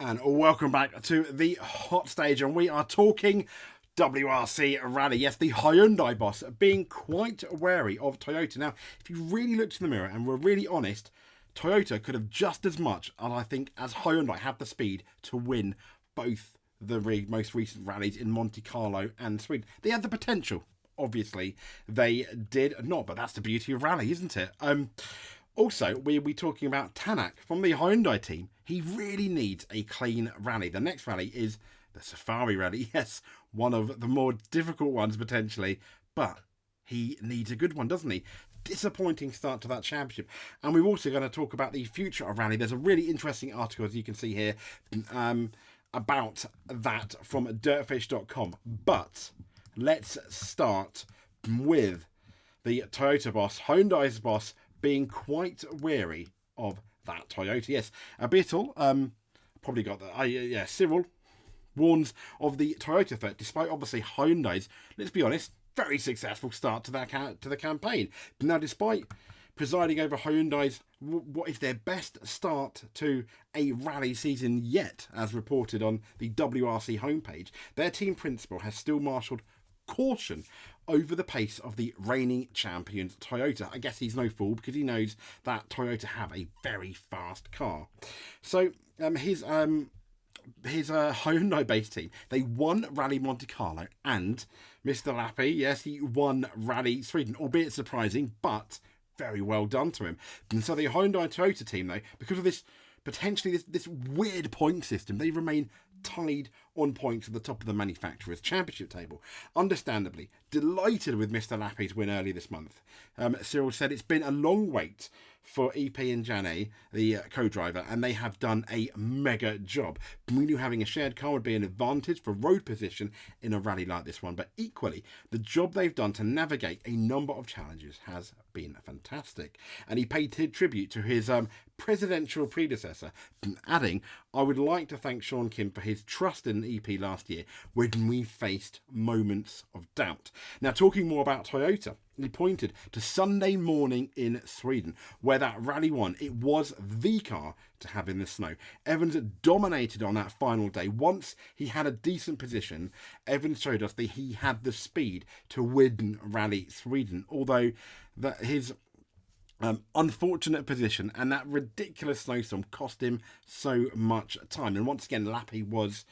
And welcome back to the hot stage, and we are talking WRC rally. Yes, the Hyundai boss being quite wary of Toyota. Now, if you really looked in the mirror and were really honest, Toyota could have just as much, and I think, as Hyundai had the speed to win both the most recent rallies in Monte Carlo and Sweden. They had the potential. Obviously, they did not, but that's the beauty of rally, isn't it? Also, we'll be talking about Tanak from the Hyundai team. He really needs a clean rally. The next rally is the Safari Rally. Yes, one of the more difficult ones potentially, but he needs a good one, doesn't he? Disappointing start to that championship. And we're also going to talk about the future of rally. There's a really interesting article, as you can see here, about that from dirtfish.com. But let's start with the Toyota boss, Hyundai's boss, being quite wary of that Toyota. Yes, a Beetle, probably got that. Cyril warns of the Toyota threat, despite obviously Hyundai's, let's be honest, very successful start to the campaign. Now, despite presiding over Hyundai's, what is their best start to a rally season yet, as reported on the WRC homepage, their team principal has still marshalled caution over the pace of the reigning champions Toyota. I guess he's no fool, because he knows that Toyota have a very fast car. So his Hyundai based team, they won Rally Monte Carlo, and Mr. Lappi, yes, he won Rally Sweden, albeit surprising, but very well done to him. And so the Hyundai Toyota team, though, because of this potentially this weird point system, they remain tied on points at the top of the manufacturer's championship table. Understandably, delighted with Mr. Lappi's win early this month. Cyril said it's been a long wait for EP and Janet, the co-driver, and they have done a mega job. We knew having a shared car would be an advantage for road position in a rally like this one, but equally, the job they've done to navigate a number of challenges has been fantastic. And he paid tribute to his presidential predecessor, adding, "I would like to thank Sean Kim for his trust in EP last year when we faced moments of doubt." Now, talking more about Toyota, he pointed to Sunday morning in Sweden, where that rally won. It was the car to have in the snow. Evans dominated on that final day. Once he had a decent position, Evans showed us that he had the speed to win Rally Sweden, although that his unfortunate position and that ridiculous snowstorm cost him so much time. And once again, Lappi was,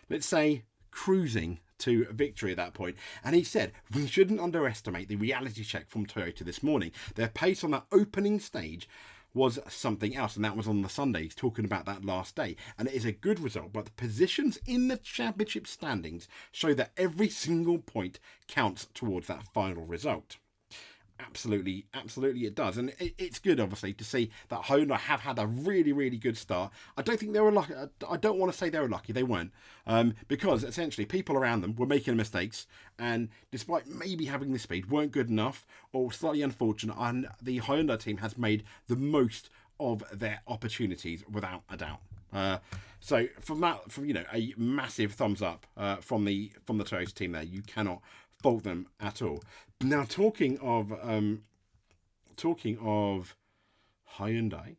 let's say, cruising to victory at that point. And he said, we shouldn't underestimate the reality check from Toyota this morning. Their pace on that opening stage was something else, and that was on the Sunday. He's talking about that last day, and it is a good result, but the positions in the championship standings show that every single point counts towards that final result. Absolutely it does, and it's good, obviously, to see that Hyundai have had a really, really good start. I don't think they were lucky. I don't want to say they were lucky. They weren't, because essentially people around them were making mistakes, and despite maybe having the speed, weren't good enough or slightly unfortunate. And the Hyundai team has made the most of their opportunities without a doubt. So from a massive thumbs up from the Toyota team there. You cannot fault them at all. Now, talking of Hyundai,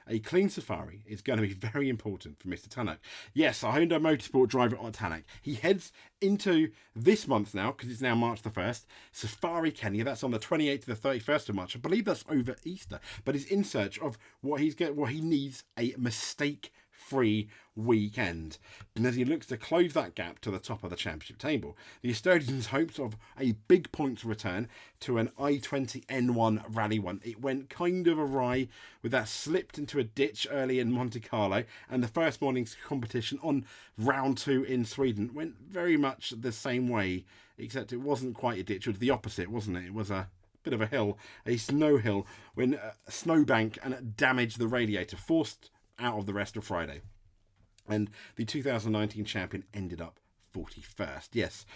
a clean Safari is going to be very important for Mr. Tanak. Yes, a Hyundai Motorsport driver on Tanak. He heads into this month now, because it's now March the 1st, Safari Kenya. That's on the 28th to the 31st of March. I believe that's over Easter. But he's in search of what he needs, a mistake-free weekend. And as he looks to close that gap to the top of the championship table, the Estonians hopes of a big points return to an I-20 N1 Rally 1. It went kind of awry with that slipped into a ditch early in Monte Carlo, and the first morning's competition on round 2 in Sweden went very much the same way, except it wasn't quite a ditch. It was the opposite, wasn't it? It was a bit of a hill, a snow hill, when a snowbank and damaged the radiator, forced out of the rest of Friday. And the 2019 champion ended up 41st. Yes.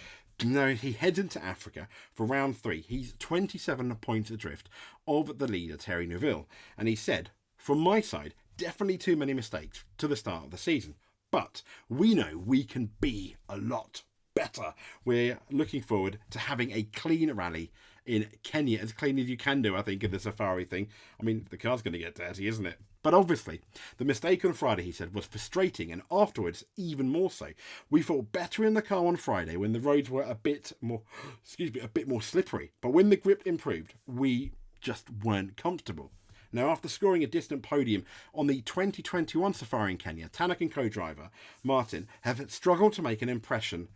Now he heads into Africa for round 3. He's 27 points adrift of the leader, Terry Neuville. And he said, from my side, definitely too many mistakes to the start of the season. But we know we can be a lot better. We're looking forward to having a clean rally in Kenya as clean as you can do, I think, in the safari thing. I mean, the car's going to get dirty, isn't it? But obviously, the mistake on Friday, he said, was frustrating, and afterwards, even more so. We felt better in the car on Friday when the roads were a bit more slippery. But when the grip improved, we just weren't comfortable. Now, after scoring a distant podium on the 2021 Safari in Kenya, Tanak and co-driver Martin have struggled to make an impression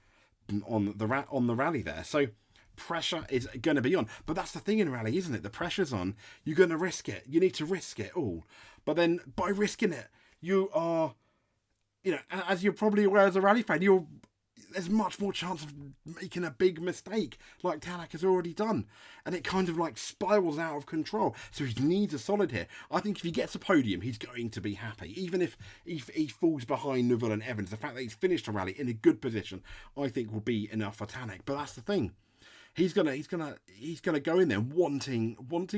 on the rally there. So pressure is going to be on. But that's the thing in rally, isn't it? The pressure's on. You're going to risk it. You need to risk it all. But then by risking it, you are, as you're probably aware as a rally fan, there's much more chance of making a big mistake like Tanak has already done. And it kind of like spirals out of control. So he needs a solid here. I think if he gets a podium, he's going to be happy. Even if he falls behind Neville and Evans, the fact that he's finished a rally in a good position, I think will be enough for Tanak. But that's the thing. He's gonna go in there wanting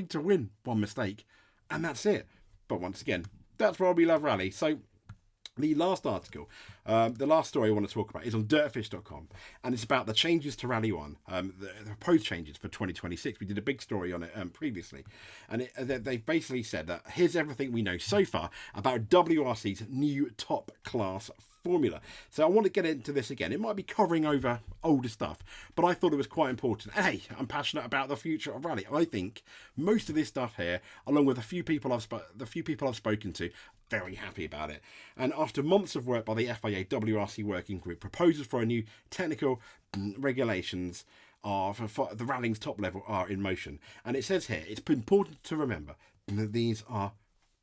to win one mistake. And that's it. But once again, that's why we love rally. So the last article, the last story I want to talk about is on dirtfish.com, and it's about the changes to Rally 1, the proposed changes for 2026. We did a big story on it previously, and they've basically said that here's everything we know so far about WRC's new top class formula. So I want to get into this again. It might be covering over older stuff, but I thought it was quite important. Hey, I'm passionate about the future of rally. I think most of this stuff here, along with the few people I've spoken to, very happy about it. And after months of work by the FIA WRC working group, proposals for a new technical regulations for the rallying's top level are in motion. And it says here, it's important to remember that these are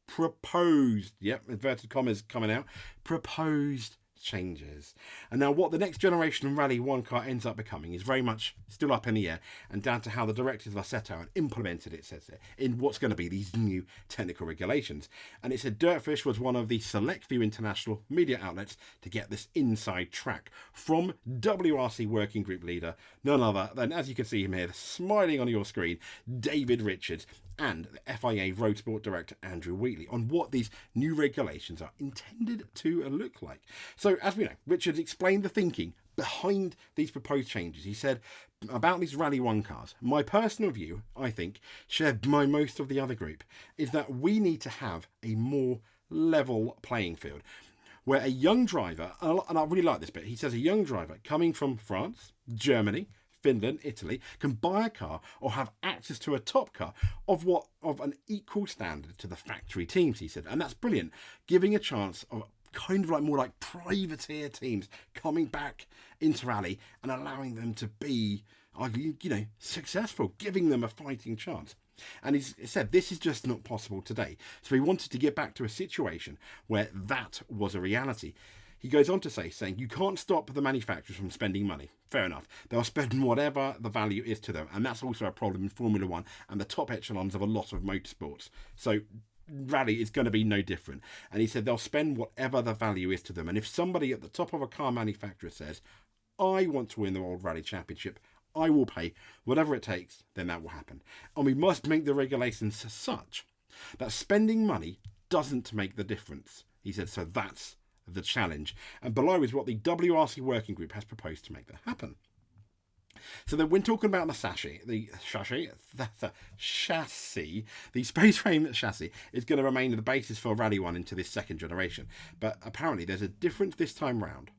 proposed, inverted commas coming out, proposed changes. And now what the next generation Rally 1 car ends up becoming is very much still up in the air and down to how the directives are set out and implemented, it says there, in what's going to be these new technical regulations. And it said Dirtfish was one of the select few international media outlets to get this inside track from WRC working group leader, none other than, as you can see him here, smiling on your screen, David Richards, and the FIA Road Sport Director Andrew Wheatley on what these new regulations are intended to look like. So, as we know, Richards explained the thinking behind these proposed changes. He said about these Rally 1 cars, my personal view, I think, shared by most of the other group, is that we need to have a more level playing field where a young driver, and I really like this bit, he says a young driver coming from France, Germany, Finland, Italy, can buy a car or have access to a top car of an equal standard to the factory teams, he said. And that's brilliant, giving a chance of kind of like more like privateer teams coming back into rally and allowing them to be, successful, giving them a fighting chance. And he said this is just not possible today. So he wanted to get back to a situation where that was a reality. He goes on to saying you can't stop the manufacturers from spending money. Fair enough. They'll spend whatever the value is to them. And that's also a problem in Formula 1 and the top echelons of a lot of motorsports. So rally is going to be no different. And he said they'll spend whatever the value is to them. And if somebody at the top of a car manufacturer says, I want to win the World Rally Championship, I will pay whatever it takes, then that will happen. And we must make the regulations such that spending money doesn't make the difference. He said, so that's the challenge. And below is what the WRC working group has proposed to make that happen. So then when talking about the chassis, the space frame chassis is going to remain the basis for Rally 1 into this second generation. But apparently there's a difference this time round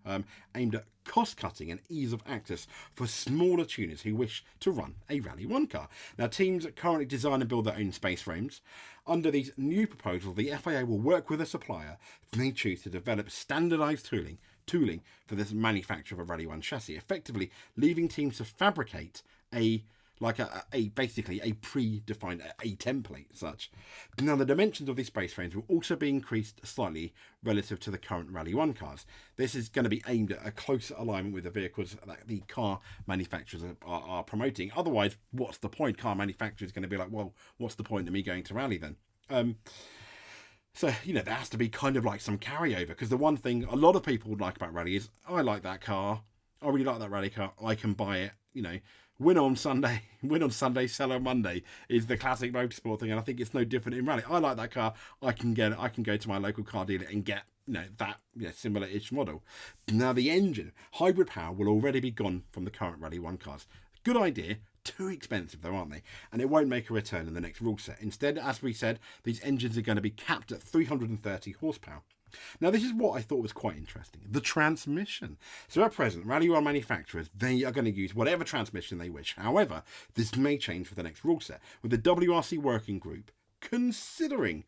aimed at cost cutting and ease of access for smaller tuners who wish to run a Rally 1 car. Now teams currently design and build their own space frames. Under these new proposals, the FIA will work with a supplier if they choose to develop standardised tooling for this manufacture of a Rally 1 chassis, effectively leaving teams to fabricate basically a predefined a template such. Now the dimensions of these space frames will also be increased slightly relative to the current Rally 1 cars. This is going to be aimed at a closer alignment with the vehicles that the car manufacturers are promoting. Otherwise, what's the point? Car manufacturers going to be like, well, what's the point of me going to rally then? So, there has to be kind of like some carryover, because the one thing a lot of people would like about rally is, I like that car, I really like that rally car, I can buy it, win on Sunday, sell on Monday is the classic motorsport thing, and I think it's no different in rally. I like that car, I can go to my local car dealer and get that similar-ish model. Now the engine, hybrid power, will already be gone from the current Rally 1 cars. Good idea. Too expensive though, aren't they? And it won't make a return in the next rule set. Instead, as we said, these engines are going to be capped at 330 horsepower. Now, this is what I thought was quite interesting. The transmission. So at present, Rally 1 manufacturers, they are going to use whatever transmission they wish. However, this may change for the next rule set, with the WRC working group considering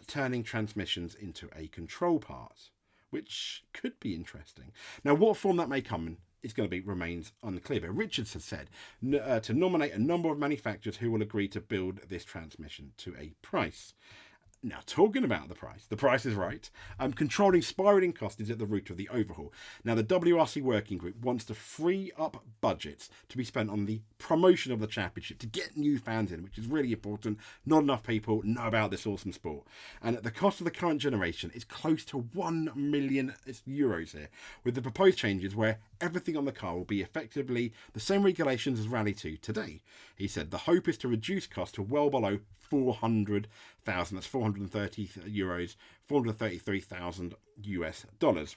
turning transmissions into a control part, which could be interesting. Now, what form that may come in is going to be remains unclear. But Richards has said to nominate a number of manufacturers who will agree to build this transmission to a price. Now, talking about the price is right. Controlling spiralling cost is at the root of the overhaul. Now, the WRC working group wants to free up budgets to be spent on the promotion of the championship, to get new fans in, which is really important. Not enough people know about this awesome sport. And the cost of the current generation is close to €1 million here, with the proposed changes where everything on the car will be effectively the same regulations as Rally 2 today. He said the hope is to reduce costs to well below 400,000. That's €430, 433,000 US dollars.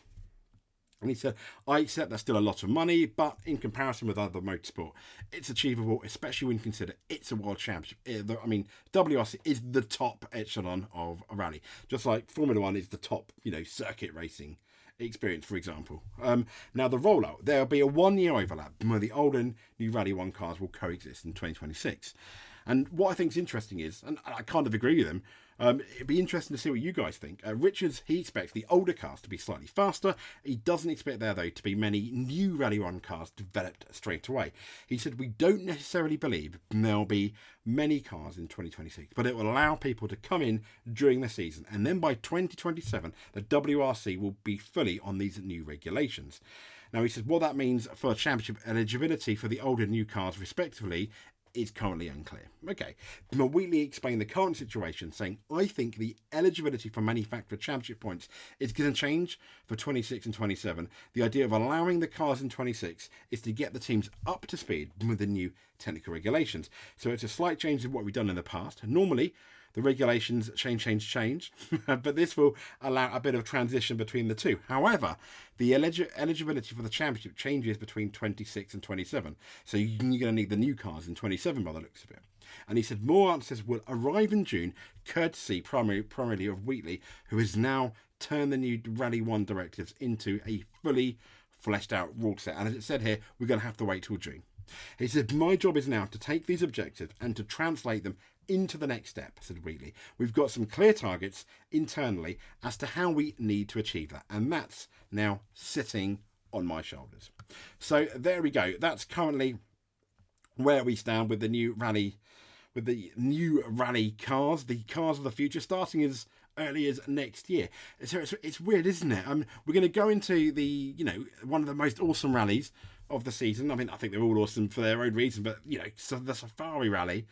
And he said, I accept that's still a lot of money, but in comparison with other motorsport, it's achievable, especially when you consider it's a world championship. I mean, WRC is the top echelon of a rally, just like Formula One is the top, circuit racing experience, for example. Now, the rollout, there'll be a 1-year overlap where the old and new Rally 1 cars will coexist in 2026. And what I think is interesting is, and I kind of agree with him, it'd be interesting to see what you guys think. Richards, he expects the older cars to be slightly faster. He doesn't expect there, though, to be many new Rally 1 cars developed straight away. He said, we don't necessarily believe there'll be many cars in 2026, but it will allow people to come in during the season. And then by 2027, the WRC will be fully on these new regulations. Now, he says what that means for championship eligibility for the old and new cars, respectively, is currently unclear. Okay, but Wheatley explained the current situation, saying, I think the eligibility for manufacturer championship points is going to change for 26 and 27. The idea of allowing the cars in 26 is to get the teams up to speed with the new technical regulations. So it's a slight change of what we've done in the past. Normally, the regulations change, but this will allow a bit of transition between the two. However, the eligibility for the championship changes between 26 and 27. So you're going to need the new cars in 27 by the looks of it. And he said more answers will arrive in June, courtesy primarily of Wheatley, who has now turned the new Rally 1 directives into a fully fleshed out rule set. And as it said here, we're going to have to wait till June. He said, my job is now to take these objectives and to translate them into the next step, said Wheatley. We've got some clear targets internally as to how we need to achieve that. And that's now sitting on my shoulders. So there we go. That's currently where we stand with the new rally, cars, the cars of the future, starting as early as next year. So it's weird, isn't it? We're going to go into the, one of the most awesome rallies of the season. I mean, I think they're all awesome for their own reason, but, so the Safari Rally,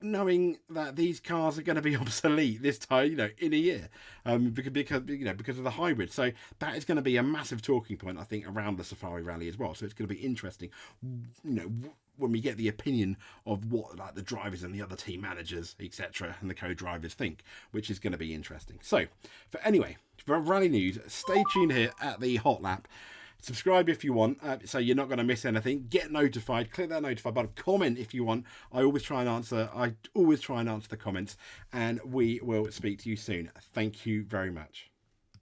knowing that these cars are going to be obsolete this time, in a year, because of the hybrid. So that is going to be a massive talking point, I think, around the Safari Rally as well. So it's going to be interesting, when we get the opinion of what the drivers and the other team managers, etc., and the co-drivers think, which is going to be interesting. So, for rally news, stay tuned here at the Hot Lap. Subscribe if you want, so you're not going to miss anything. Get notified. Click that notify button. Comment if you want. I always try and answer the comments, and we will speak to you soon. Thank you very much.